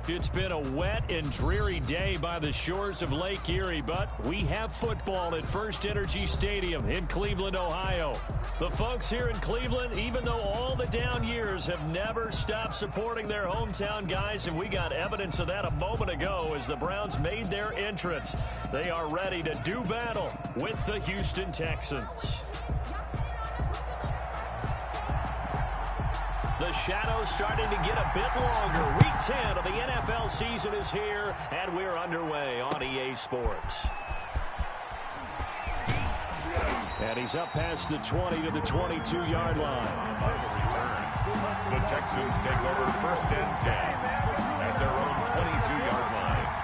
It's been a wet and dreary day by the shores of Lake Erie, but we have football at First Energy Stadium in Cleveland, Ohio. The folks here in Cleveland, even though all the down years, have never stopped supporting their hometown guys, and we got evidence of that a moment ago as the Browns made their entrance. They are ready to do battle with the Houston Texans. The shadow's starting to get a bit longer. Week 10 of the NFL season is here, and we're underway on EA Sports. And he's up past the 20 to the 22-yard line. The Texans take over first and 10 at their own 22-yard line.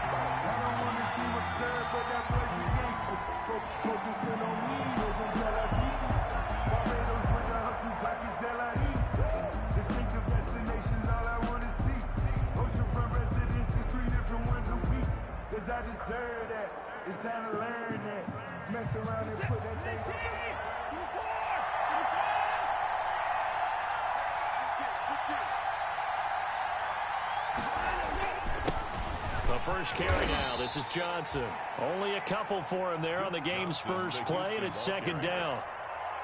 I deserve that. It's time to learn that. Mess around and put that thing The first carry now. This is Johnson. Only a couple for him there on the game's first play, and it's second down.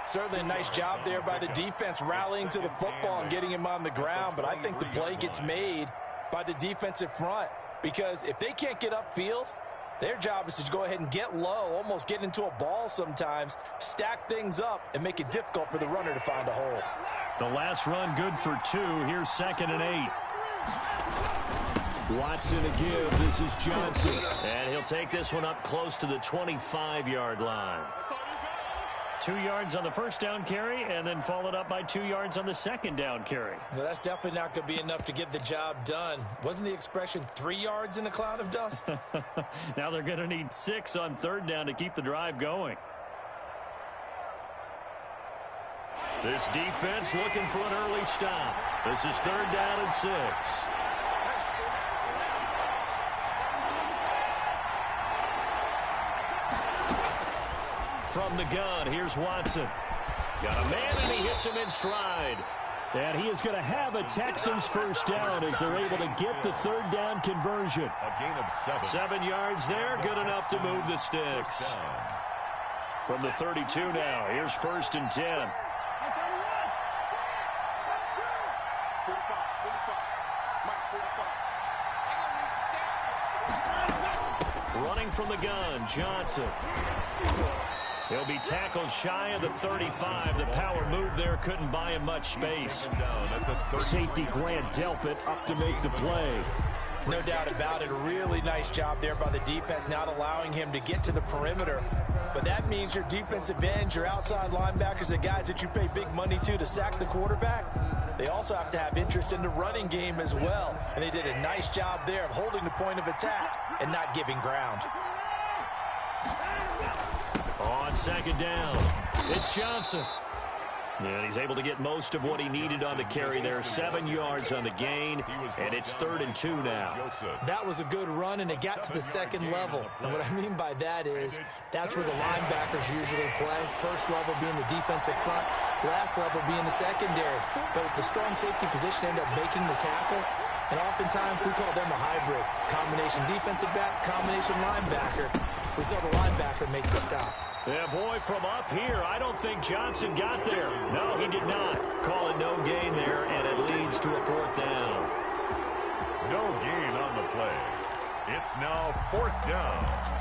Certainly a nice job there by the defense rallying to the football and getting him on the ground, but I think the play gets made by the defensive front. Because if they can't get upfield, their job is to go ahead and get low, almost get into a ball sometimes, stack things up, and make it difficult for the runner to find a hole. The last run good for 2. Here's 2nd and 8. Watson a give. This is Johnson. And he'll take this one up close to the 25-yard line. 2 yards on the first down carry, and then followed up by 2 yards on the second down carry. Well, that's definitely not going to be enough to get the job done. Wasn't the expression 3 yards in a cloud of dust? Now they're going to need 6 on third down to keep the drive going. This defense looking for an early stop. This is 3rd down and 6. From the gun, here's Watson. Got a man, and he hits him in stride. And he is going to have a Texans first down as they're able to get the third down conversion. A gain of 7. 7 yards there, good enough to move the sticks. From the 32 now, here's 1st and 10. Running from the gun, Johnson. He'll be tackled shy of the 35. The power move there couldn't buy him much space. Safety Grant Delpit up to make the play. No doubt about it. A really nice job there by the defense, not allowing him to get to the perimeter. But that means your defensive ends, your outside linebackers, the guys that you pay big money to sack the quarterback, they also have to have interest in the running game as well. And they did a nice job there of holding the point of attack and not giving ground. On second down, it's Johnson. And he's able to get most of what he needed on the carry there. 7 yards on the gain, and it's 3rd and 2 now. That was a good run, and it got to the second level. And what I mean by that is that's where the linebackers usually play. First level being the defensive front, last level being the secondary. But the strong safety position ended up making the tackle. And oftentimes we call them a hybrid. Combination defensive back, combination linebacker. We saw the linebacker make the stop. Yeah, boy, from up here, I don't think Johnson got there. No, he did not. Call it no gain there, and it leads to a 4th down. No gain on the play. It's now 4th down.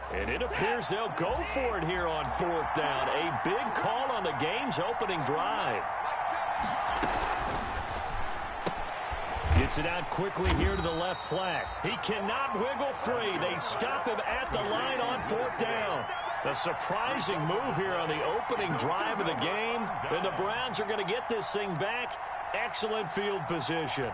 And it appears they'll go for it here on 4th down. A big call on the game's opening drive. Gets it out quickly here to the left flank. He cannot wiggle free. They stop him at the line on 4th down. A surprising move here on the opening drive of the game. And the Browns are going to get this thing back. Excellent field position.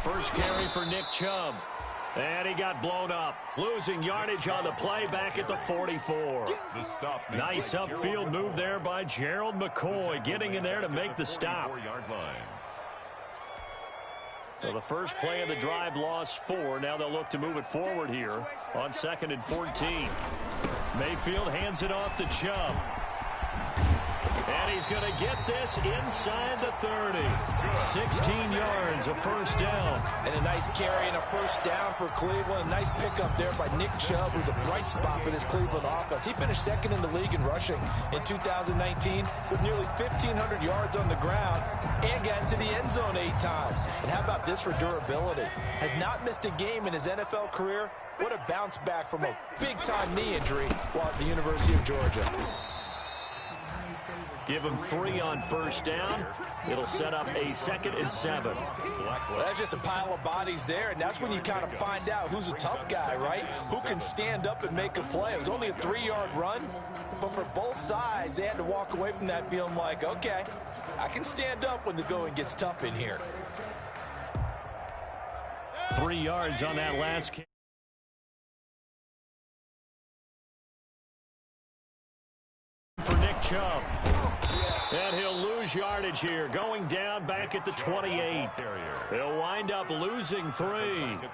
First carry for Nick Chubb. And he got blown up. Losing yardage on the play back at the 44. Nice upfield move there by Gerald McCoy, getting in there to make the stop. So the first play of the drive lost 4. Now they'll look to move it forward here on 2nd and 14. Mayfield hands it off to Chubb. And he's going to get this inside the 30. 16 yards, a first down. And a nice carry and a first down for Cleveland. A nice pickup there by Nick Chubb, who's a bright spot for this Cleveland offense. He finished 2nd in the league in rushing in 2019 with nearly 1,500 yards on the ground and got into the end zone 8 times. And how about this for durability? Has not missed a game in his NFL career. What a bounce back from a big-time knee injury while at the University of Georgia. Give him 3 on first down. It'll set up a 2nd and 7. Well, that's just a pile of bodies there, and that's when you kind of find out who's a tough guy, right? Who can stand up and make a play. It was only a 3-yard run, but for both sides, they had to walk away from that feeling like, okay, I can stand up when the going gets tough in here. 3 yards on that last kick. For Nick Chubb. And he'll lose yardage here, going down back at the 28. He'll wind up losing 3.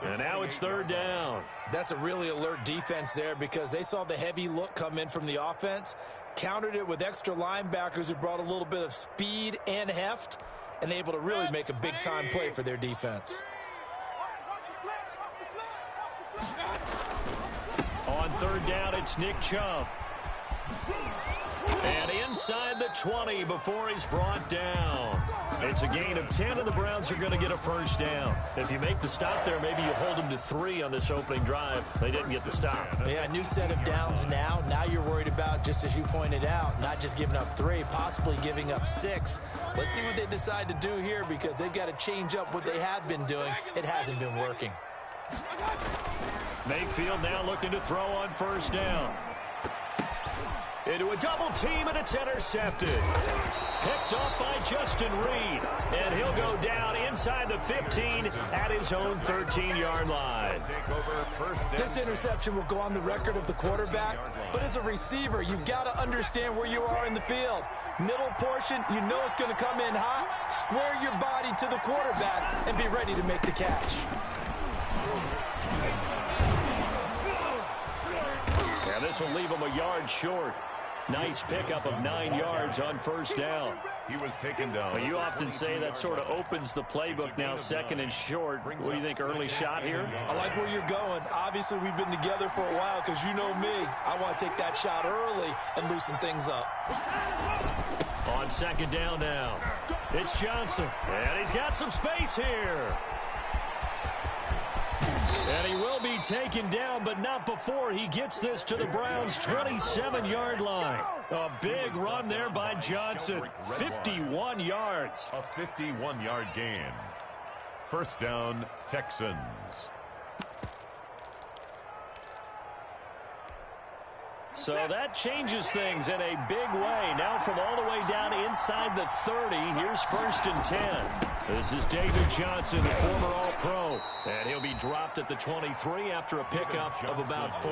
And now it's 3rd down. That's a really alert defense there because they saw the heavy look come in from the offense, countered it with extra linebackers who brought a little bit of speed and heft, and able to really make a big-time play for their defense. On 3rd down, it's Nick Chubb. And inside the 20 before he's brought down. It's a gain of 10, and the Browns are going to get a first down. If you make the stop there, maybe you hold them to 3 on this opening drive. They didn't get the stop. Yeah, new set of downs now. Now you're worried about, just as you pointed out, not just giving up 3, possibly giving up 6. Let's see what they decide to do here because they've got to change up what they have been doing. It hasn't been working. Mayfield now looking to throw on first down. Into a double team, and it's intercepted. Picked up by Justin Reed. And he'll go down inside the 15 at his own 13-yard line. This interception will go on the record of the quarterback, but as a receiver, you've got to understand where you are in the field. Middle portion, you know it's going to come in hot. Square your body to the quarterback and be ready to make the catch. And this will leave him a yard short. Nice pickup of 9 yards on first down. He was taken down. Well, you often say that sort of opens the playbook now, 2nd and short. What do you think, early shot here? I like where you're going. Obviously, we've been together for a while because you know me. I want to take that shot early and loosen things up. On 2nd down now, it's Johnson. And he's got some space here. And he will be taken down, but not before he gets this to the Browns' 27-yard line. A big run there by Johnson. 51 yards. A 51-yard gain. First down, Texans. So that changes things in a big way. Now from all the way down inside the 30, here's 1st and 10. This is David Johnson, the former All-Pro. And he'll be dropped at the 23 after a pickup of about 4.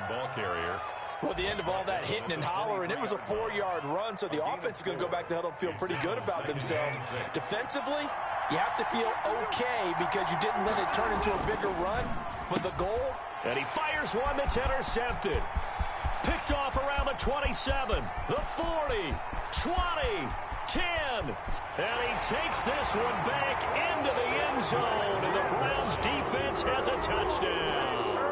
Ball carrier. Well, the end of all that hitting and hollering, it was a 4-yard run, so the offense is going to go back to huddle and feel pretty good about themselves. Defensively, you have to feel okay because you didn't let it turn into a bigger run. But the goal? And he fires one that's intercepted. Picked off around the 27, the 40, 20, 10. And he takes this one back into the end zone. And the Browns defense has a touchdown.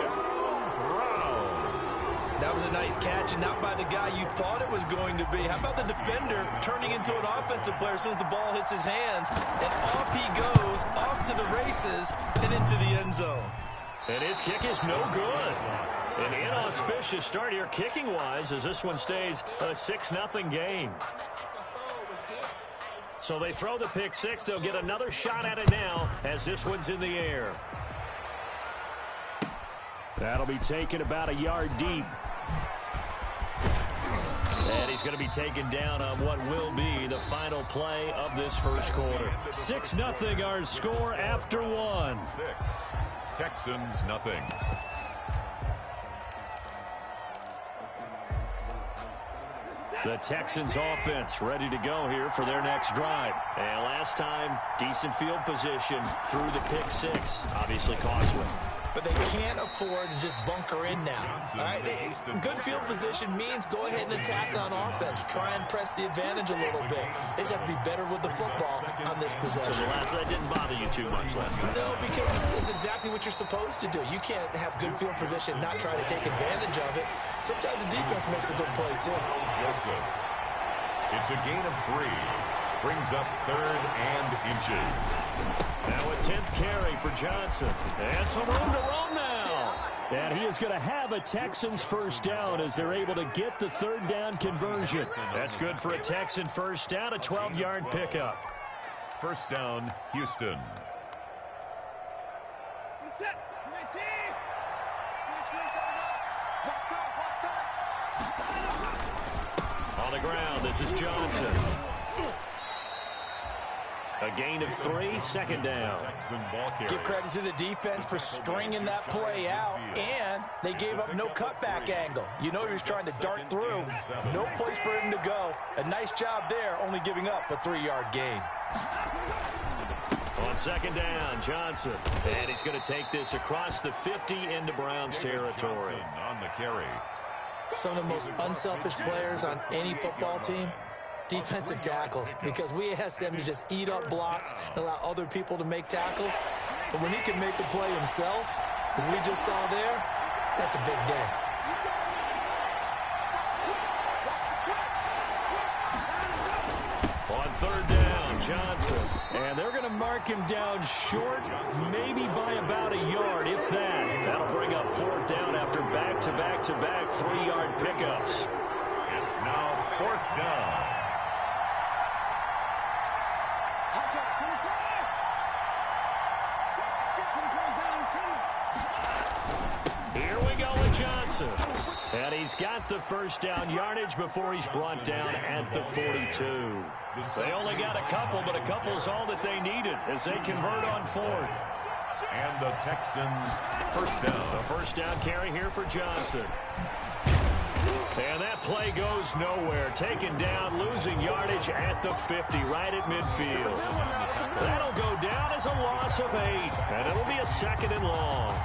That was a nice catch, and not by the guy you thought it was going to be. How about the defender turning into an offensive player as soon as the ball hits his hands? And off he goes, off to the races, and into the end zone. And his kick is no good. An inauspicious start here kicking-wise as this one stays a 6-0 game. So they throw the pick 6. They'll get another shot at it now as this one's in the air. That'll be taken about a yard deep. And he's going to be taken down on what will be the final play of this first quarter. 6-0 our score after one. 6. Texans nothing. The Texans offense ready to go here for their next drive. And last time, decent field position through the pick 6. Obviously costly. But they can't afford to just bunker in now. All right, good field position means go ahead and attack on offense. Try and press the advantage a little bit. They just have to be better with the football on this possession. So that didn't bother you too much last time. No, because it's exactly what you're supposed to do. You can't have good field position, not try to take advantage of it. Sometimes the defense makes a good play, too. Joseph. It's a gain of 3. Brings up 3rd and inches. Now a 10th carry for Johnson. And some room to roam now. And he is going to have a Texans first down as they're able to get the 3rd down conversion. That's good for a Texan first down, a 12-yard pickup. First down, Houston. On the ground, this is Johnson. A gain of 3, 2nd down. Give credit to the defense for stringing that play out, and they gave up no cutback angle. You know he was trying to dart through. No place for him to go. A nice job there, only giving up a 3-yard gain. On 2nd down, Johnson. And he's going to take this across the 50 into Browns territory. On the carry. Some of the most unselfish players on any football team, defensive tackles, because we ask them to just eat up blocks and allow other people to make tackles. But when he can make a play himself, as we just saw there, that's a big day. On 3rd down, Johnson. And they're going to mark him down short, maybe by about a yard, if that. That'll bring up 4th down after back-to-back-to-back 3-yard pickups. It's now 4th down. Here we go with Johnson. And he's got the first down yardage before he's brought down at the 42. They only got a couple, but a couple's all that they needed as they convert on 4th. And the Texans first down. The first down carry here for Johnson. And that play goes nowhere. Taken down, losing yardage at the 50, right at midfield. That'll go down as a loss of 8, and it'll be a 2nd and long.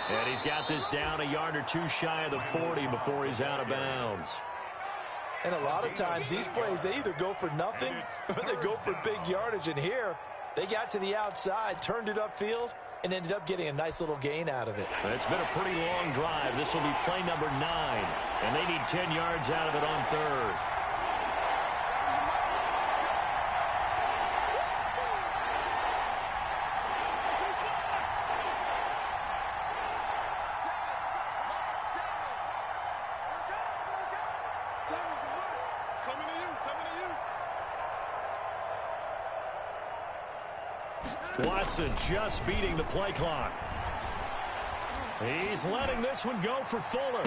And he's got this down a yard or 2 shy of the 40 before he's out of bounds. And a lot of times these plays, they either go for nothing or they go for big yardage. And here, they got to the outside, turned it upfield, and ended up getting a nice little gain out of it. It's been a pretty long drive. This will be play number 9, and they need 10 yards out of it on 3rd. Watson just beating the play clock. He's letting this one go for Fuller.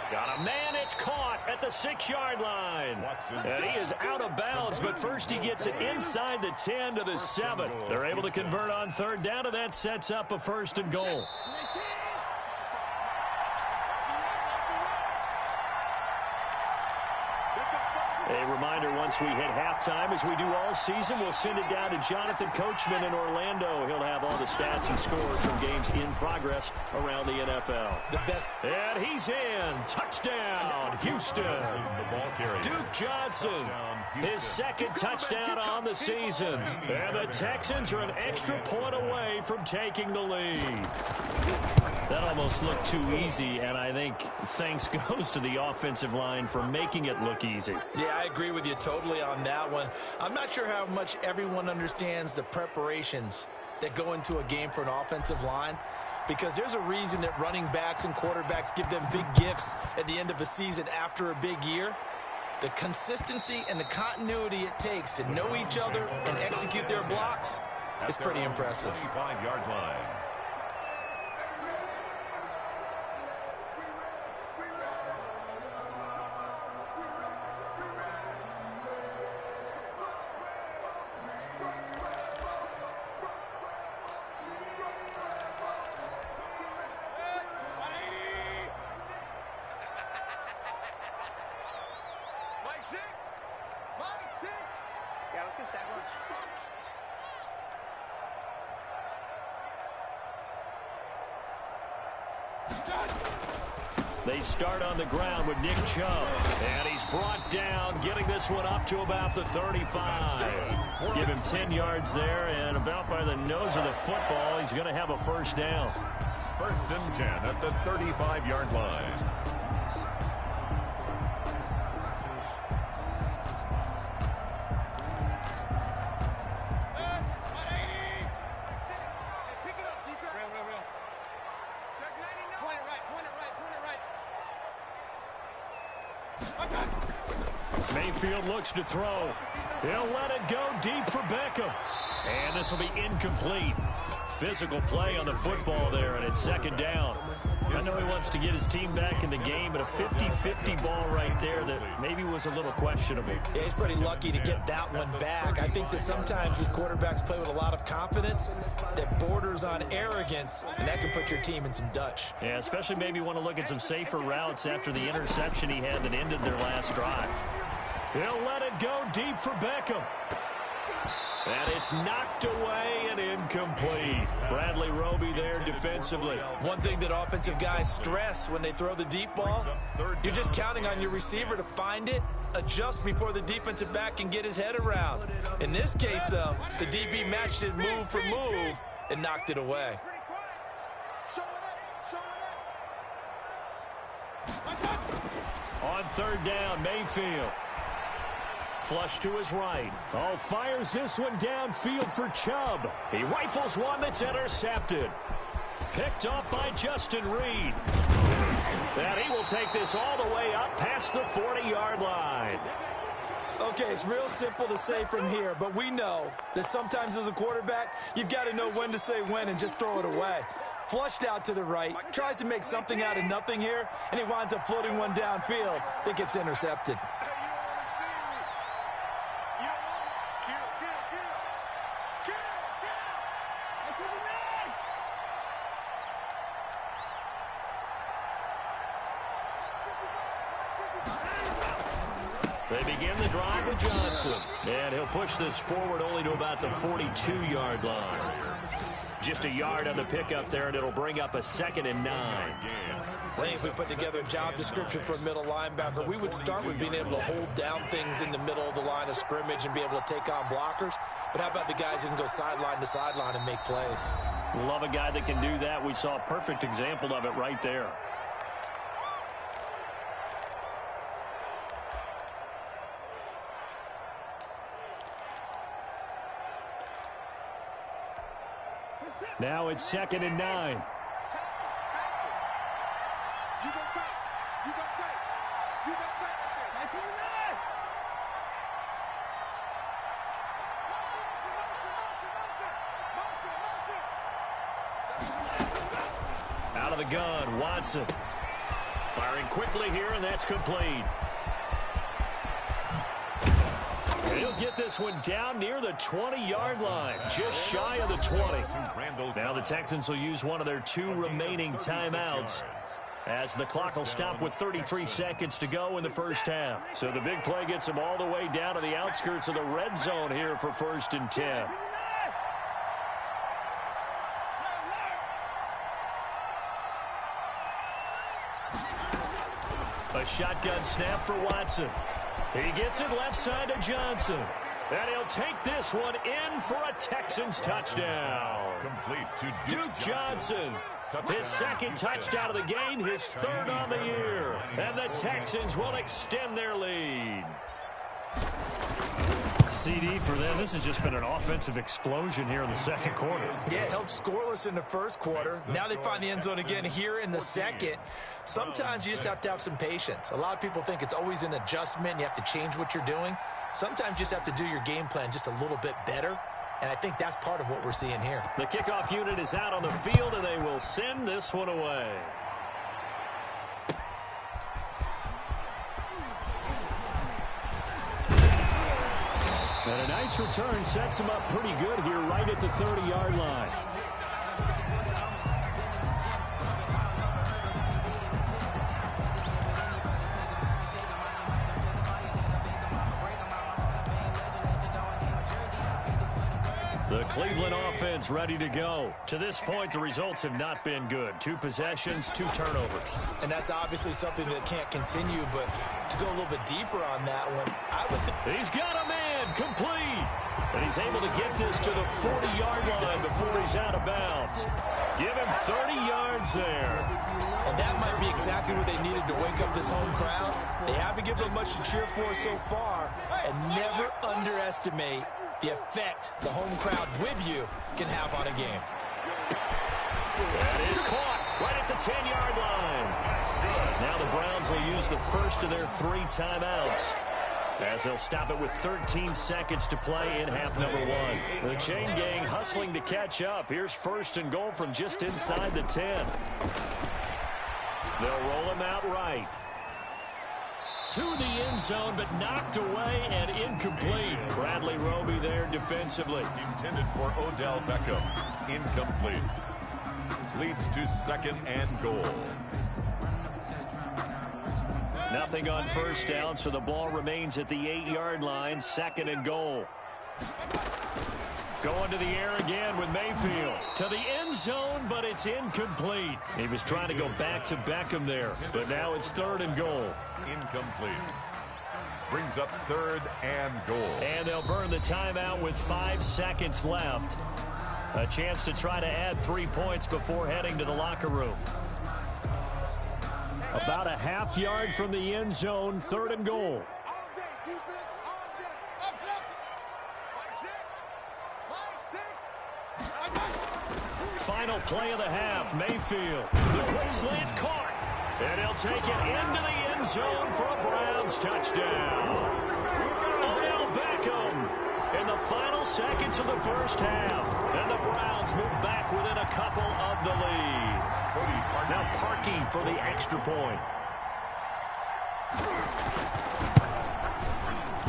Got a man, it's caught at the 6-yard line. And he is out of bounds, but first he gets it inside the 10 to the 7. They're able to convert on 3rd down, and that sets up a 1st and goal. A reminder, once we hit halftime, as we do all season, we'll send it down to Jonathan Coachman in Orlando. He'll have all the stats and scores from games in progress around the NFL. The best. And he's in. Touchdown, Houston. Duke Johnson, his second touchdown on the season. And the Texans are an extra point away from taking the lead. That almost looked too easy, and I think thanks goes to the offensive line for making it look easy. Yeah, I agree with you totally on that one. I'm not sure how much everyone understands the preparations that go into a game for an offensive line, because there's a reason that running backs and quarterbacks give them big gifts at the end of a season after a big year. The consistency and the continuity it takes to know each other and execute their blocks is pretty impressive. 25-yard line. Yeah, let's go sack lunch. They start on the ground with Nick Chubb. And he's brought down, getting this one up to about the 35. Give him 10 yards there, and about by the nose of the football, he's going to have a first down. 1st and 10 at the 35-yard line. Mayfield looks to throw. He'll let it go deep for Beckham. And this will be incomplete. Physical play on the football there, and it's 2nd down. I know he wants to get his team back in the game, but a 50-50 ball right there that maybe was a little questionable. Yeah, he's pretty lucky to get that one back. I think that sometimes his quarterbacks play with a lot of confidence that borders on arrogance, and that can put your team in some Dutch. Yeah, especially maybe want to look at some safer routes after the interception he had that ended their last drive. He'll let it go deep for Beckham. And it's knocked away and incomplete. Bradley Roby there defensively. One thing that offensive guys stress when they throw the deep ball, you're just counting on your receiver to find it, adjust before the defensive back can get his head around. In this case, though, the DB matched it move for move and knocked it away. On 3rd down, Mayfield. Flush to his right. Oh, fires this one downfield for Chubb. He rifles one that's intercepted. Picked up by Justin Reed. And he will take this all the way up past the 40-yard line. Okay, it's real simple to say from here, but we know that sometimes as a quarterback, you've got to know when to say when and just throw it away. Flushed out to the right, tries to make something out of nothing here, and he winds up floating one downfield that gets intercepted. They begin the drive with Johnson. And he'll push this forward only to about the 42-yard line. Just a yard on the pickup there, and it'll bring up a 2nd and 9. I think if we put together a job description for a middle linebacker, we would start with being able to hold down things in the middle of the line of scrimmage and be able to take on blockers. But how about the guys who can go sideline to sideline and make plays? Love a guy that can do that. We saw a perfect example of it right there. Now it's 2nd and 9. Out of the gun, Watson. Firing quickly here, and that's complete. He'll get this one down near the 20-yard line, just shy of the 20. Now the Texans will use one of their 2 remaining timeouts. as the clock will stop with 33 seconds to go in the first half. So the big play gets him all the way down to the outskirts of the red zone here for 1st and 10. A shotgun snap for Watson. He gets it left side to Johnson. And he'll take this one in for a Texans touchdown. Complete to Duke Johnson. His second touchdown of the game, his 3rd on the year. And the Texans will extend their lead. CD for them. This has just been an offensive explosion here in the second quarter. Yeah, held scoreless in the first quarter. Now they find the end zone again here in the second. Sometimes you just have to have some patience. A lot of people think it's always an adjustment. You have to change what you're doing. Sometimes you just have to do your game plan just a little bit better. And I think that's part of what we're seeing here. The kickoff unit is out on the field, and they will send this one away. And a nice return sets him up pretty good here right at the 30-yard line. The Cleveland offense ready to go. To this point, the results have not been good. 2 possessions, 2 turnovers. And that's obviously something that can't continue, but to go a little bit deeper on that one, I would think... He's got a man, complete. And he's able to get this to the 40-yard line before he's out of bounds. Give him 30 yards there. And that might be exactly what they needed to wake up this home crowd. They haven't given them much to cheer for so far, and never underestimate the effect the home crowd with you can have on a game. That is caught right at the 10-yard line. Now the Browns will use the first of their 3 timeouts, as they'll stop it with 13 seconds to play in half number 1. The chain gang hustling to catch up. Here's 1st and goal from just inside the 10. They'll roll him out right. To the end zone, but knocked away and incomplete. Bradley Roby there defensively. Intended for Odell Beckham. Incomplete. Leads to 2nd and goal. Nothing on 1st down, so the ball remains at the 8-yard line. 2nd and goal. Going to the air again with Mayfield. To the end zone, but it's incomplete. He was trying to go back to Beckham there, but now it's 3rd and goal. Incomplete. Brings up 3rd and goal. And they'll burn the timeout with 5 seconds left. A chance to try to add 3 points before heading to the locker room. About a half yard from the end zone, 3rd and goal. Final play of the half, Mayfield. The quick slant caught. And he'll take it into the end zone for a Browns touchdown. Odell Beckham in the final seconds of the first half. And the Browns move back within a couple of the lead. Now Parkey for the extra point.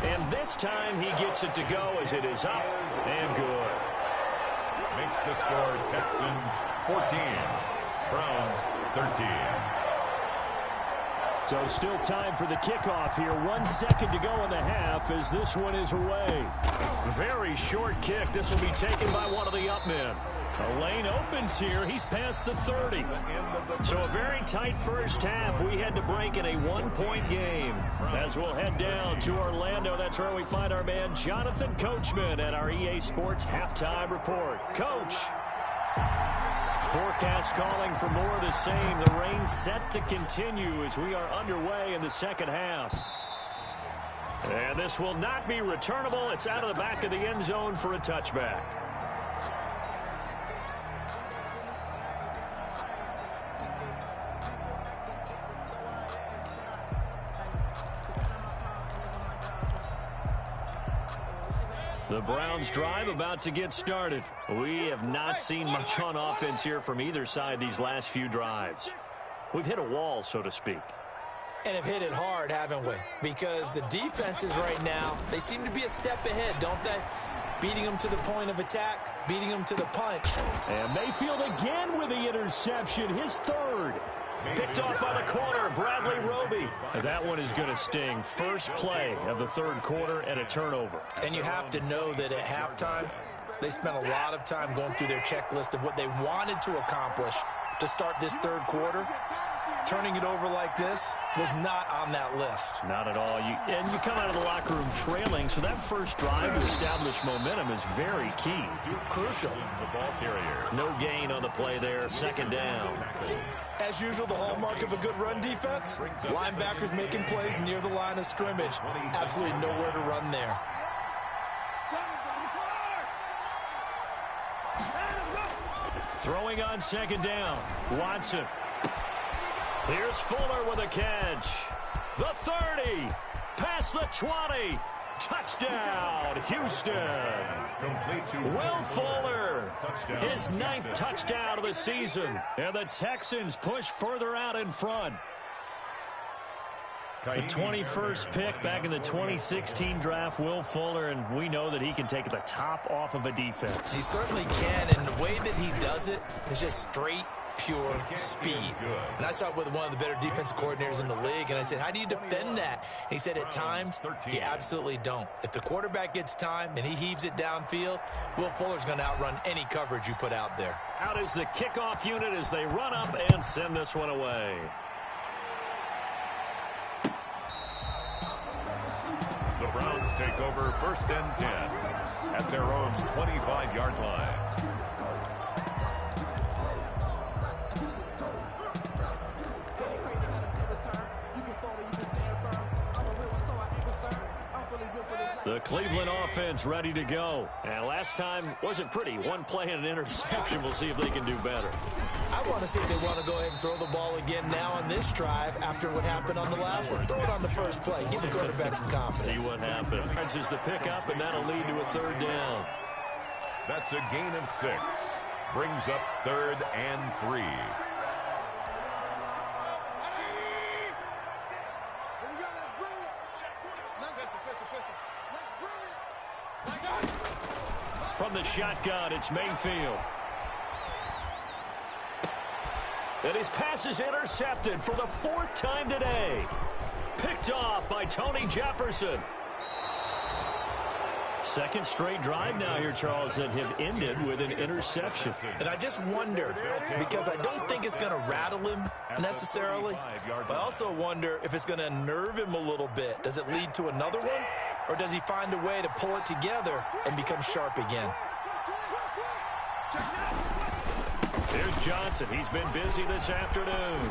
And this time he gets it to go as it is up and good. Makes the score Texans 14, Browns 13. So still time for the kickoff here. 1 second to go in the half as this one is away. Very short kick. This will be taken by one of the up men. A lane opens here. He's past the 30. So a very tight first half. We had to break in a 1-point game. As we'll head down to Orlando, that's where we find our man Jonathan Coachman at our EA Sports Halftime Report. Coach. Forecast calling for more of the same. The rain set to continue as we are underway in the second half. And this will not be returnable. It's out of the back of the end zone for a touchback. The Browns drive about to get started. We have not seen much on offense here from either side these last few drives. We've hit a wall, so to speak. And have hit it hard, haven't we? Because the defenses right now, they seem to be a step ahead, don't they? Beating them to the point of attack, beating them to the punch. And Mayfield again with the interception, his 3rd. Picked off by the corner, Bradley Roby. That one is going to sting. First play of the third quarter and a turnover. And you have to know that at halftime, they spent a lot of time going through their checklist of what they wanted to accomplish to start this third quarter. Turning it over like this was not on that list. Not at all. And you come out of the locker room trailing, so that first drive to establish momentum is very key. Crucial. The ball carrier. No gain on the play there. Second down. As usual, the hallmark of a good run defense, linebackers making plays near the line of scrimmage. Absolutely nowhere to run there. Throwing on second down. Watson. Here's Fuller with a catch. The 30. Past the 20. Touchdown, Houston. Complete to Will Fuller. Touchdown. His 9th touchdown of the season. And the Texans push further out in front. The 21st pick back in the 2016 draft, Will Fuller, and we know that he can take the top off of a defense. He certainly can, and the way that he does it is just straight, pure speed. And I saw it with one of the better defensive coordinators in the league, and I said, how do you defend that? And he said, at times, you absolutely don't. If the quarterback gets time and he heaves it downfield, Will Fuller's going to outrun any coverage you put out there. Out is the kickoff unit as they run up and send this one away. The Browns take over first and 10 at their own 25-yard line. The Cleveland offense ready to go. And last time wasn't pretty. One play and an interception. We'll see if they can do better. I want to see if they want to go ahead and throw the ball again now on this drive after what happened on the last one. Throw it on the first play. Give the quarterback some confidence. See what happens. This is the pickup, and that'll lead to a third down. That's a gain of 6. Brings up 3rd and 3. From the shotgun, it's Mayfield. And his pass is intercepted for the 4th time today. Picked off by Tony Jefferson. Second straight drive now here, Charles, that have ended with an interception. And I just wonder, because I don't think it's going to rattle him necessarily, but I also wonder if it's going to nerve him a little bit. Does it lead to another one, or does he find a way to pull it together and become sharp again? Here's Johnson. He's been busy this afternoon.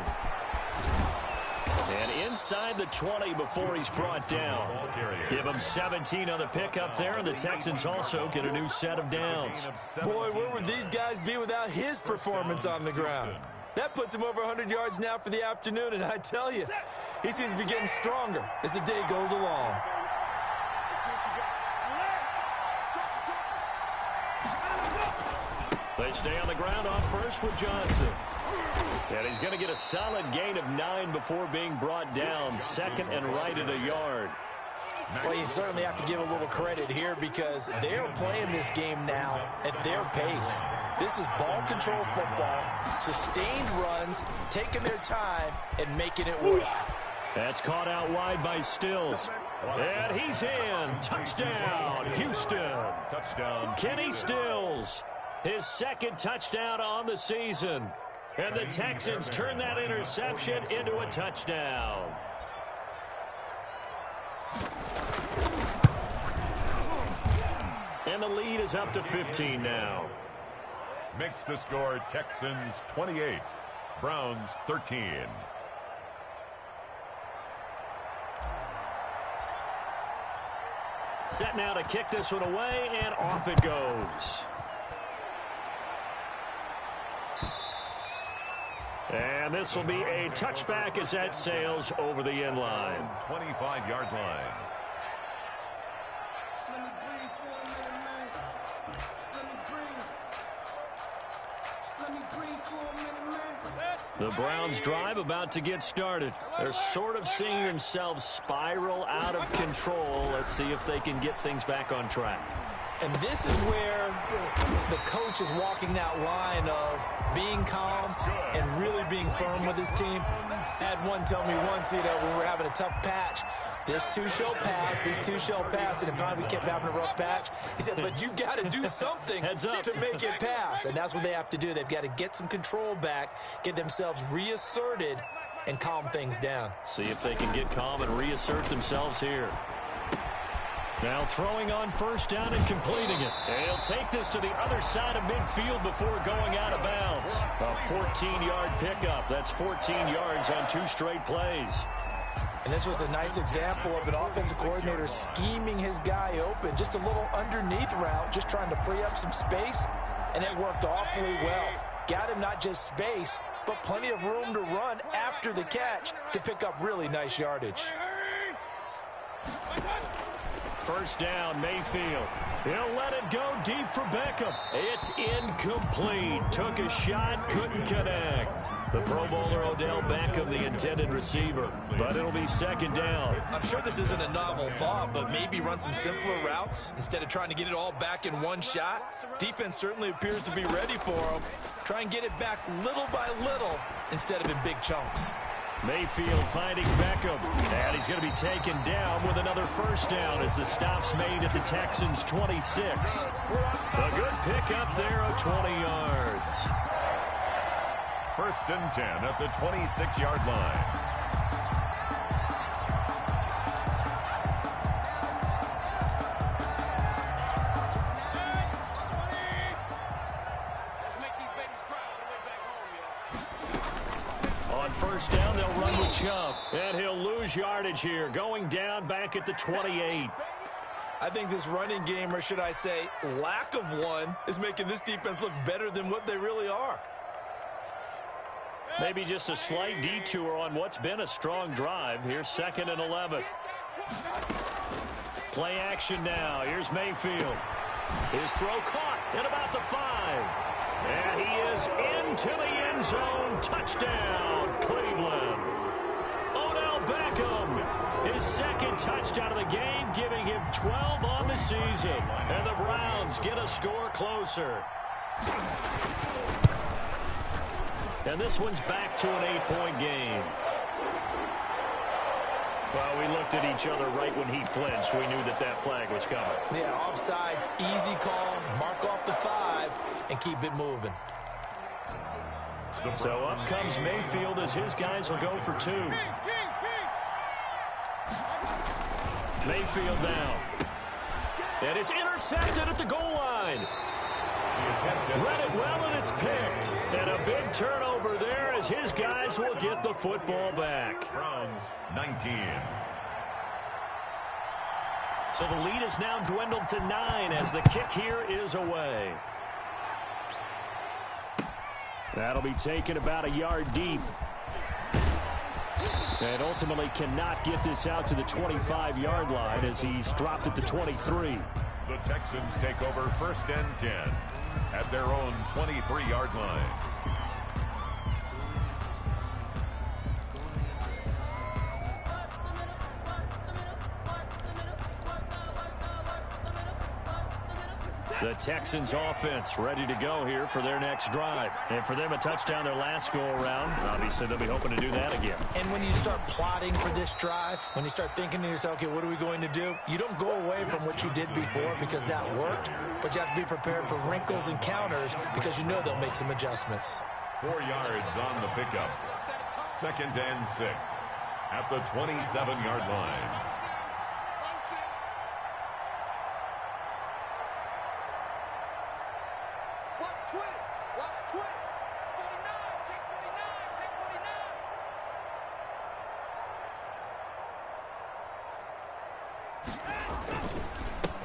And inside the 20 before he's brought down. Give him 17 on the pickup there, and the Texans also get a new set of downs. Boy, where would these guys be without his performance on the ground? That puts him over 100 yards now for the afternoon, and I tell you, he seems to be getting stronger as the day goes along. They stay on the ground off first with Johnson. And he's going to get a solid gain of 9 before being brought down. Second and right at a yard. Well, you certainly have to give a little credit here because they're playing this game now at their pace. This is ball control football, sustained runs, taking their time, and making it work. That's caught out wide by Stills. And he's in. Touchdown, Houston. Touchdown. Kenny Stills, his 2nd touchdown on the season. And the Texans turn that interception into a touchdown. And the lead is up to 15 now. Makes the score Texans 28, Browns 13. Set now to kick this one away, and off it goes. And this will be a touchback as that sails over the end line. 25-yard line. The Browns drive about to get started. They're sort of seeing themselves spiral out of control. Let's see if they can get things back on track. And this is where The coach is walking that line of being calm and really being firm with his team. I had one tell me once, when we were having a tough patch, this too shall pass, this too shall pass, and finally we kept having a rough patch. He said, but you got to do something to make it pass, and that's what they have to do. They've got to get some control back, get themselves reasserted, and calm things down. See if they can get calm and reassert themselves here. Now throwing on first down and completing it. And he'll take this to the other side of midfield before going out of bounds. A 14-yard pickup. That's 14 yards on 2 straight plays. And this was a nice example of an offensive coordinator scheming his guy open. Just a little underneath route, just trying to free up some space, and it worked awfully well. Got him not just space, but plenty of room to run after the catch to pick up really nice yardage. First down, Mayfield. He'll let it go deep for Beckham. It's incomplete. Took a shot, couldn't connect. The Pro Bowler Odell Beckham, the intended receiver. But it'll be second down. I'm sure this isn't a novel thought, but maybe run some simpler routes instead of trying to get it all back in one shot. Defense certainly appears to be ready for him. Try and get it back little by little instead of in big chunks. Mayfield finding Beckham. And he's going to be taken down with another first down as the stop's made at the Texans' 26. A good pickup there of 20 yards. First and 10 at the 26-yard line. First down, they'll run with Chubb. And he'll lose yardage here, going down back at the 28. I think this running game, or should I say lack of one, is making this defense look better than what they really are. Maybe just a slight detour on what's been a strong drive. Here's 2nd and 11. Play action now. Here's Mayfield. His throw caught at about the 5. And he is into the end zone. Touchdown, Cleveland. Odell Beckham, his 2nd touchdown of the game, giving him 12 on the season. And the Browns get a score closer. And this one's back to an 8-point game. Well, we looked at each other right when he flinched. We knew that that flag was coming. Yeah, offsides, easy call, mark off the 5, and keep it moving. So up comes Mayfield as his guys will go for 2. Mayfield now. And it's intercepted at the goal line. Read it well, and it's picked. And a big turnover there as his guys will get the football back. Browns 19. So the lead is now dwindled to 9 as the kick here is away. That'll be taken about a yard deep. And ultimately cannot get this out to the 25-yard line as he's dropped at the 23. The Texans take over first and 10 at their own 23-yard line. The Texans offense ready to go here for their next drive. And for them, a touchdown their last go-around. Obviously, they'll be hoping to do that again. And when you start plotting for this drive, when you start thinking to yourself, okay, what are we going to do? You don't go away from what you did before because that worked, but you have to be prepared for wrinkles and counters because you know they'll make some adjustments. 4 yards on the pickup. 2nd and 6 at the 27-yard line.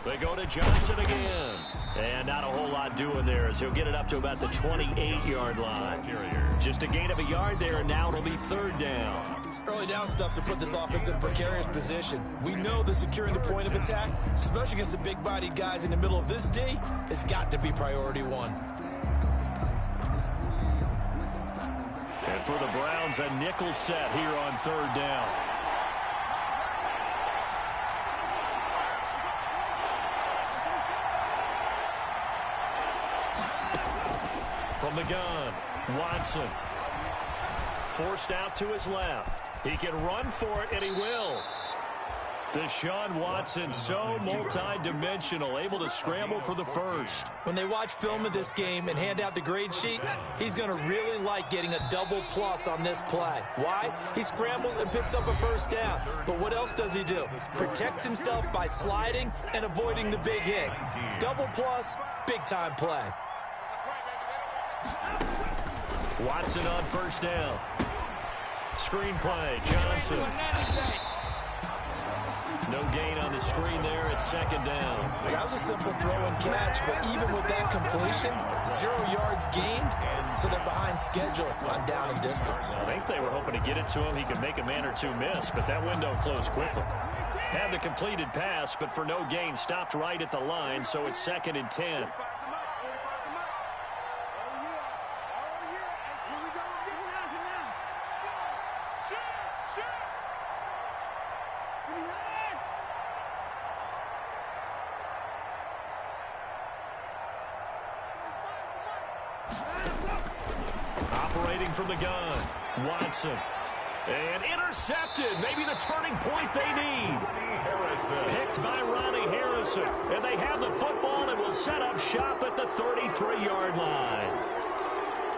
They go to Johnson again. And not a whole lot doing there as he'll get it up to about the 28-yard line. Just a gain of a yard there, and now it'll be 3rd down. Early down stuff to put this offense in a precarious position. We know that securing the point of attack, especially against the big-bodied guys in the middle of this D, has got to be priority 1. And for the Browns, a nickel set here on 3rd down. Watson. Forced out to his left. He can run for it, and he will. Deshaun Watson, so multi-dimensional, able to scramble for the first. When they watch film of this game and hand out the grade sheets, he's going to really like getting a double plus on this play. Why? He scrambles and picks up a first down. But what else does he do? Protects himself by sliding and avoiding the big hit. Double plus, big-time play. Watson on first down. Screen play, Johnson. No gain on the screen there at second down. That was a simple throw and catch, but even with that completion, 0 yards gained, so they're behind schedule on down and distance. I think they were hoping to get it to him. He could make a man or two miss, but that window closed quickly. Had the completed pass, but for no gain, stopped right at the line, so it's 2nd and 10. Operating from the gun, Watson. And intercepted. Maybe the turning point they need. Picked by Ronnie Harrison. And they have the football and will set up shop at the 33-yard line.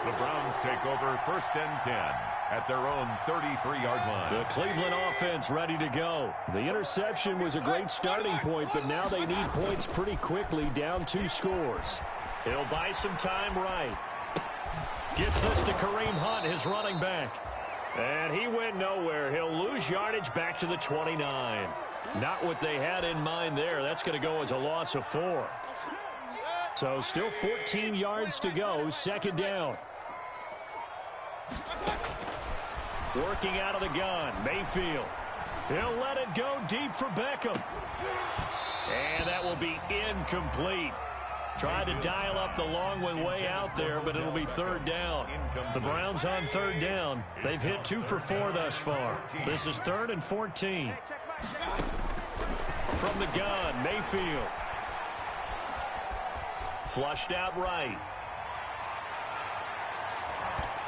The Browns take over 1st and 10 at their own 33-yard line. The Cleveland offense ready to go. The interception was a great starting point, but now they need points pretty quickly, down 2 scores. He'll buy some time right. Gets this to Kareem Hunt, his running back. And he went nowhere. He'll lose yardage back to the 29. Not what they had in mind there. That's going to go as a loss of 4. So still 14 yards to go, 2nd down. Working out of the gun, Mayfield. He'll let it go deep for Beckham. And that will be incomplete. Tried to dial up the long one way out there, but it'll be 3rd down. The Browns on 3rd down. They've hit 2 for 4 thus far. This is 3rd and 14. From the gun, Mayfield. Flushed out right.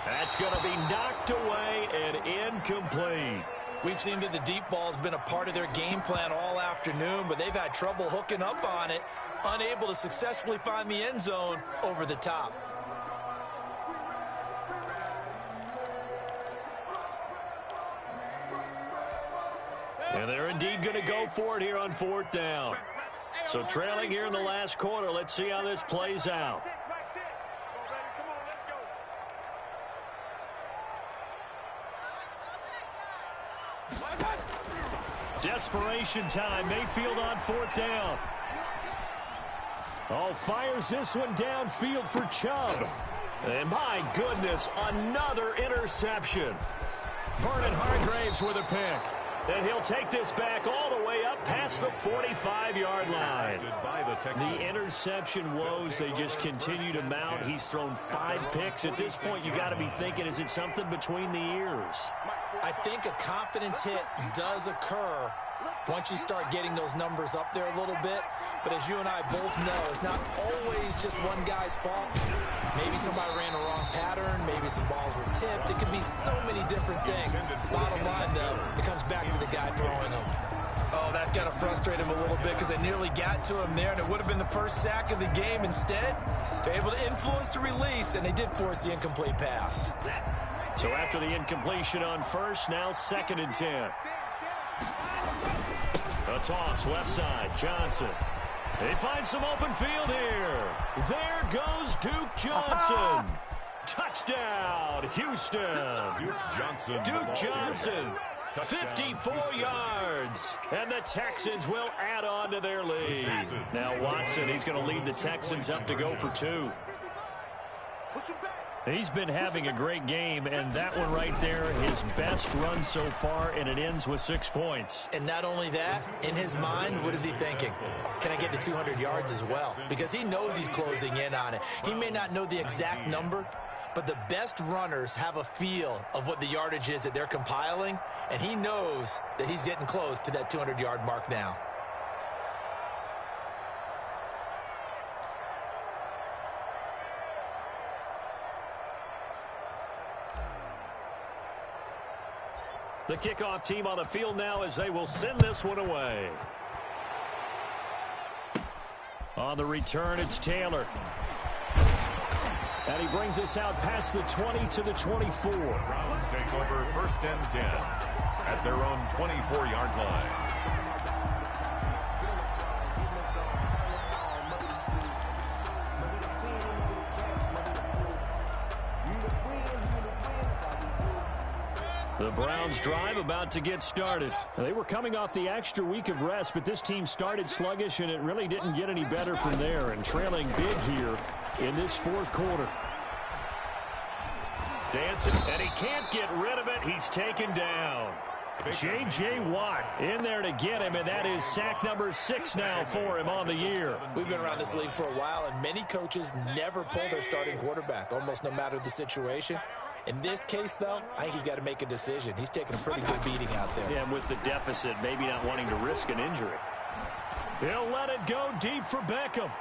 That's going to be knocked away and incomplete. We've seen that the deep ball's been a part of their game plan all afternoon, but they've had trouble hooking up on it, unable to successfully find the end zone over the top. And they're indeed going to go for it here on 4th down. So trailing here in the last quarter, let's see how this plays out. Desperation time. Mayfield on 4th down. Oh, fires this one downfield for Chubb. And my goodness, another interception. Vernon Hargreaves with a pick. And he'll take this back all the way up past the 45-yard line. The interception woes, they just continue to mount. He's thrown 5 picks. At this point, you got to be thinking, is it something between the ears? I think a confidence hit does occur once you start getting those numbers up there a little bit. But as you and I both know, it's not always just one guy's fault. Maybe somebody ran a wrong pattern. Maybe some balls were tipped. It could be so many different things. Bottom line, though, it comes back to the guy throwing them. Oh, that's got to frustrate him a little bit because they nearly got to him there, and it would have been the first sack of the game. Instead, they're able to influence the release, and they did force the incomplete pass. So after the incompletion on first, now 2nd and 10. A toss left side, Johnson. They find some open field here. There goes Duke Johnson. Touchdown, Houston. Duke Johnson, 54 yards. And the Texans will add on to their lead. Now Watson, he's going to lead the Texans up to go for 2. He's been having a great game, and that one right there, his best run so far, and it ends with 6 points. And not only that, in his mind, what is he thinking? Can I get to 200 yards as well? Because he knows he's closing in on it. He may not know the exact number, but the best runners have a feel of what the yardage is that they're compiling, and he knows that he's getting close to that 200-yard mark now. The kickoff team on the field now as they will send this one away. On the return, it's Taylor. And he brings us out past the 20 to the 24. Browns take over 1st and 10 at their own 24-yard line. The Browns drive about to get started. They were coming off the extra week of rest, but this team started sluggish, and it really didn't get any better from there, and trailing big here in this fourth quarter. Dancing, and he can't get rid of it. He's taken down. J.J. Watt in there to get him, and that is sack number 6 now for him on the year. We've been around this league for a while, and many coaches never pull their starting quarterback, almost no matter the situation. In this case, though, I think he's got to make a decision. He's taking a pretty good beating out there. Yeah, and with the deficit, maybe not wanting to risk an injury. He'll let it go deep for Beckham.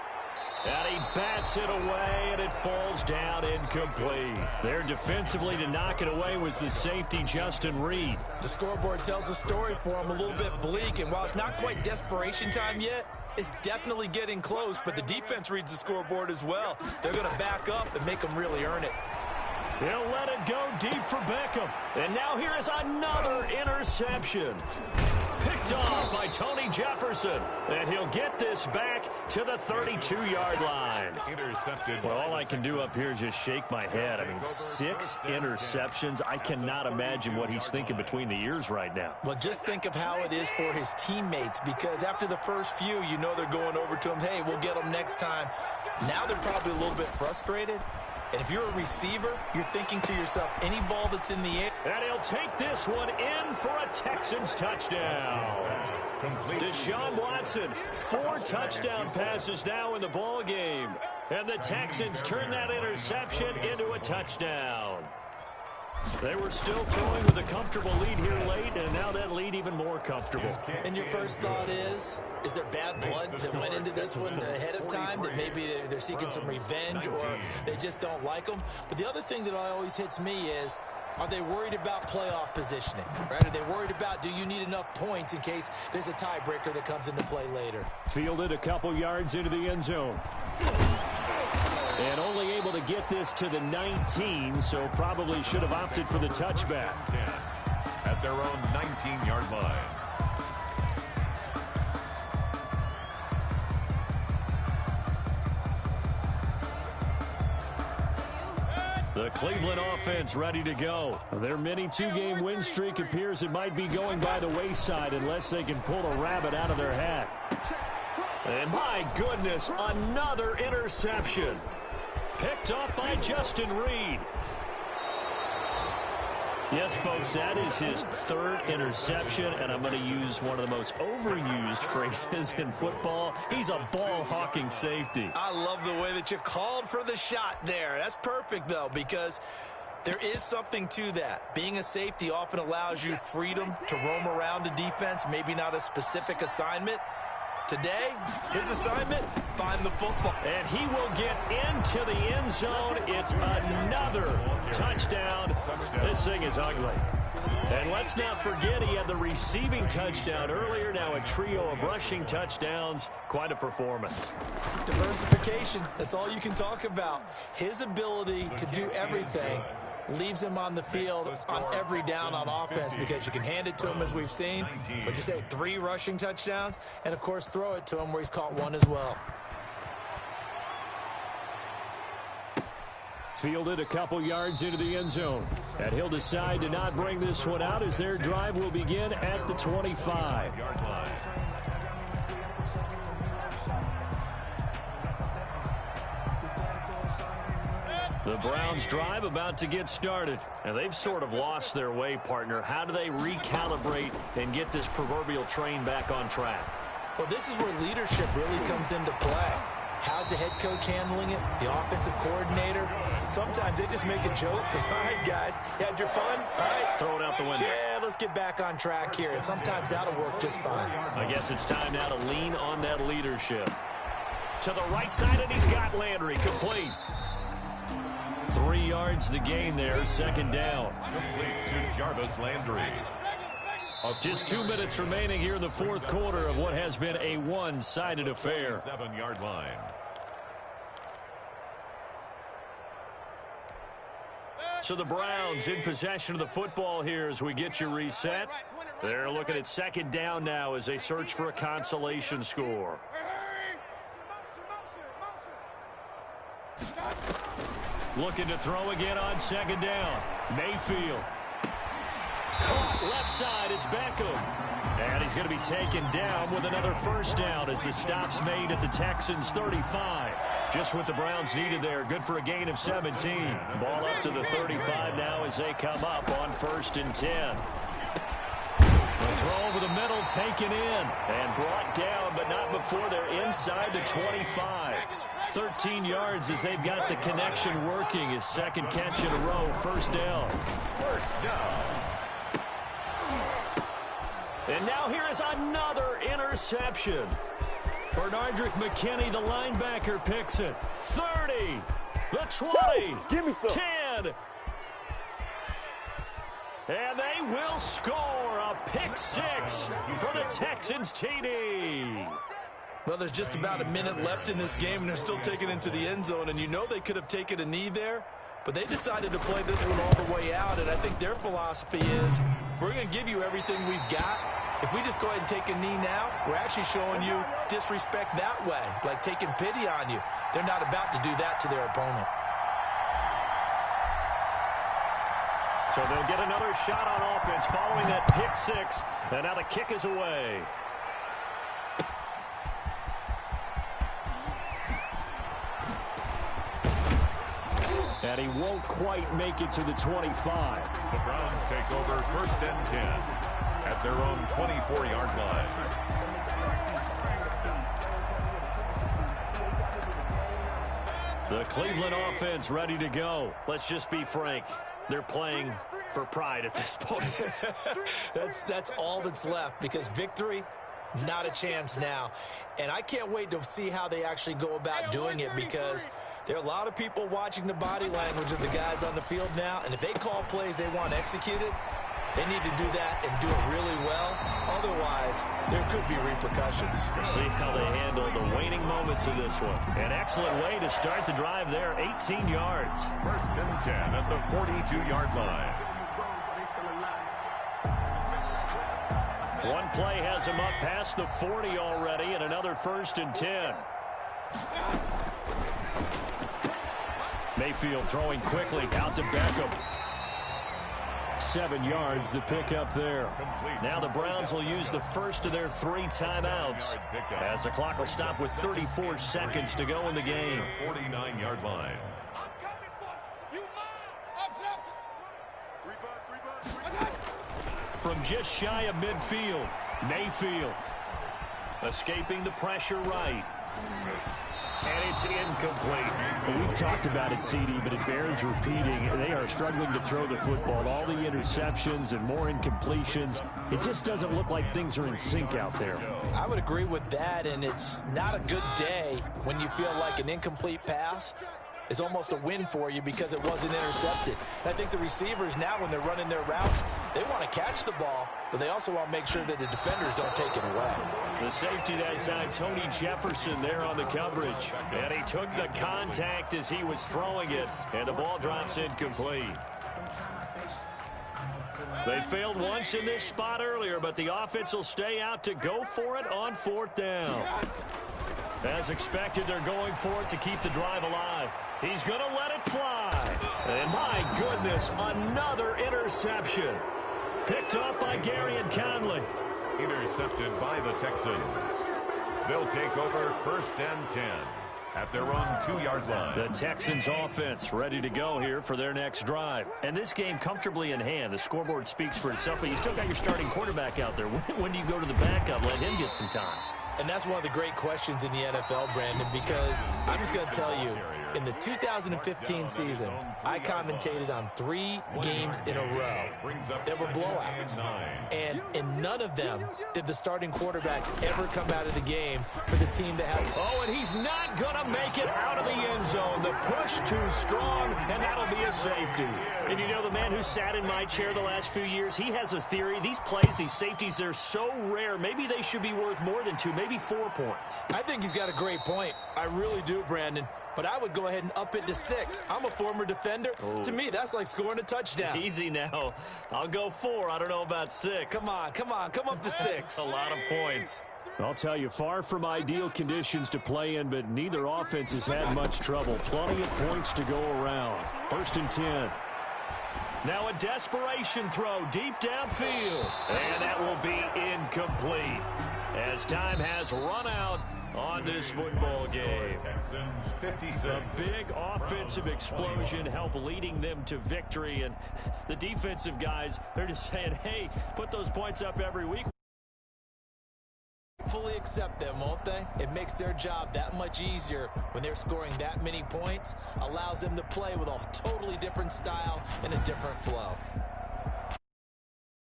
And he bats it away, and it falls down incomplete. There defensively to knock it away was the safety, Justin Reed. The scoreboard tells a story for him, a little bit bleak, and while it's not quite desperation time yet, it's definitely getting close, but the defense reads the scoreboard as well. They're going to back up and make them really earn it. He'll let it go deep for Beckham. And now here is another interception. Picked off by Tony Jefferson. And he'll get this back to the 32-yard line. Intercepted. Well, all I can do up here is just shake my head. I mean, 6 interceptions. I cannot imagine what he's thinking between the ears right now. Well, just think of how it is for his teammates, because after the first few, you know they're going over to him, hey, we'll get them next time. Now they're probably a little bit frustrated. And if you're a receiver, you're thinking to yourself, any ball that's in the air. And he'll take this one in for a Texans touchdown. Deshaun Watson, 4 touchdown passes now in the ball game. And the Texans turn that interception into a touchdown. They were still throwing with a comfortable lead here late, and now that lead even more comfortable. And your first thought is there bad blood that went into this one ahead of time, that maybe they're seeking some revenge or they just don't like them? But the other thing that always hits me is, are they worried about playoff positioning? Right? Are they worried about, do you need enough points in case there's a tiebreaker that comes into play later? Fielded a couple yards into the end zone. And only able to get this to the 19, so probably should have opted for the touchback. At their own 19-yard line. The Cleveland offense ready to go. Their mini 2-game win streak appears it might be going by the wayside unless they can pull a rabbit out of their hat. And my goodness, another interception. Picked off by Justin Reed. Yes, folks, that is his 3rd interception, and I'm going to use one of the most overused phrases in football. He's a ball-hawking safety. I love the way that you called for the shot there. That's perfect, though, because there is something to that. Being a safety often allows you freedom to roam around a defense, maybe not a specific assignment. Today, his assignment, find the football. And he will get into the end zone. It's another touchdown. This thing is ugly. And let's not forget he had the receiving touchdown earlier. Now a trio of rushing touchdowns. Quite a performance. Diversification, that's all you can talk about. His ability to do everything leaves him on the field on every down on offense, because you can hand it to him, as we've seen. But you say 3 rushing touchdowns, and of course throw it to him where he's caught 1 as well. Fielded a couple yards into the end zone. And he'll decide to not bring this one out as their drive will begin at the 25-yard line. The Browns drive about to get started. And they've sort of lost their way, partner. How do they recalibrate and get this proverbial train back on track? Well, this is where leadership really comes into play. How's the head coach handling it? The offensive coordinator? Sometimes they just make a joke. All right, guys, you had your fun? All right. Throw it out the window. Yeah, let's get back on track here. And sometimes that'll work just fine. I guess it's time now to lean on that leadership. To the right side, and he's got Landry complete. 3 yards the gain there, 2nd down. Complete to Jarvis Landry. Just 2 minutes remaining here in the fourth quarter of what has been a one-sided affair. 7-yard line. So the Browns in possession of the football here as we get you reset. They're looking at second down now as they search for a consolation score. Looking to throw again on second down. Mayfield. Caught left side. It's Beckham. And he's going to be taken down with another first down as the stop's made at the Texans' 35. Just what the Browns needed there. Good for a gain of 17. Ball up to the 35 now as they come up on 1st and 10. The throw over the middle, taken in and brought down, but not before they're inside the 25. 13 yards as they've got the connection working. His second catch in a row, first down. First down. And now here is another interception. Bernardrick McKinney, the linebacker, picks it. 30, the 20, Give me some. 10. And they will score a pick six for the Texans TD. Well, there's just about a minute left in this game, and they're still taking it into the end zone. And you know they could have taken a knee there, but they decided to play this one all the way out. And I think their philosophy is, we're going to give you everything we've got. If we just go ahead and take a knee now, we're actually showing you disrespect that way, like taking pity on you. They're not about to do that to their opponent. So they'll get another shot on offense following that pick six. And now the kick is away. And he won't quite make it to the 25. The Browns take over 1st and 10 at their own 24-yard line. The Cleveland offense ready to go. Let's just be frank. They're playing for pride at this point. That's all that's left, because victory, not a chance now. And I can't wait to see how they actually go about doing it, because there are a lot of people watching the body language of the guys on the field now, and if they call plays they want executed, they need to do that and do it really well. Otherwise, there could be repercussions. We'll see how they handle the waning moments of this one. An excellent way to start the drive there, 18 yards. 1st and 10 at the 42-yard line. One play has him up past the 40 already, and another 1st and 10. Mayfield throwing quickly out to Beckham. 7 yards, the pickup there. Now the Browns will use the first of their 3 timeouts as the clock will stop with 34 seconds to go in the game. 49-yard line. From just shy of midfield, Mayfield escaping the pressure right. And it's incomplete. Well, we've talked about it, CD, but it bears repeating. They are struggling to throw the football. All the interceptions and more incompletions. It just doesn't look like things are in sync out there. I would agree with that, and it's not a good day when you feel like an incomplete pass is almost a win for you because it wasn't intercepted. I think the receivers now, when they're running their routes, they want to catch the ball, but they also want to make sure that the defenders don't take it away. The safety that time, Tony Jefferson there on the coverage. And he took the contact as he was throwing it, and the ball drops incomplete. They failed once in this spot earlier, but the offense will stay out to go for it on 4th down. As expected, they're going for it to keep the drive alive. He's going to let it fly. And my goodness, another interception. Picked up by Gary and Conley. Intercepted by the Texans. They'll take over 1st and 10 at their own 2-yard line. The Texans offense ready to go here for their next drive. And this game comfortably in hand. The scoreboard speaks for itself, but you still got your starting quarterback out there. When do you go to the backup? Let him get some time. And that's one of the great questions in the NFL, Brandon, because I'm just going to tell you, In the 2015 season, I commentated on 3 games in a row. There were blowouts. And in none of them did the starting quarterback ever come out of the game for the team that had... Oh, and he's not going to make it out of the end zone. The push too strong, and that'll be a safety. And you know, the man who sat in my chair the last few years, he has a theory. These plays, these safeties, they're so rare. Maybe they should be worth more than 2, maybe 4 points. I think he's got a great point. I really do, Brandon. But I would go ahead and up it to 6. I'm a former defender. Oh. To me, that's like scoring a touchdown. Easy now. I'll go 4. I don't know about 6. Come on. Come up to 6. A lot of points. I'll tell you, far from ideal conditions to play in, but neither offense has had much trouble. Plenty of points to go around. 1st and 10. Now a desperation throw deep downfield. And that will be incomplete as time has run out on this football game. Texans 56. A big offensive explosion helped leading them to victory. And the defensive guys, they're just saying, hey, put those points up every week. Fully accept them, won't they? It makes their job that much easier when they're scoring that many points. Allows them to play with a totally different style and a different flow.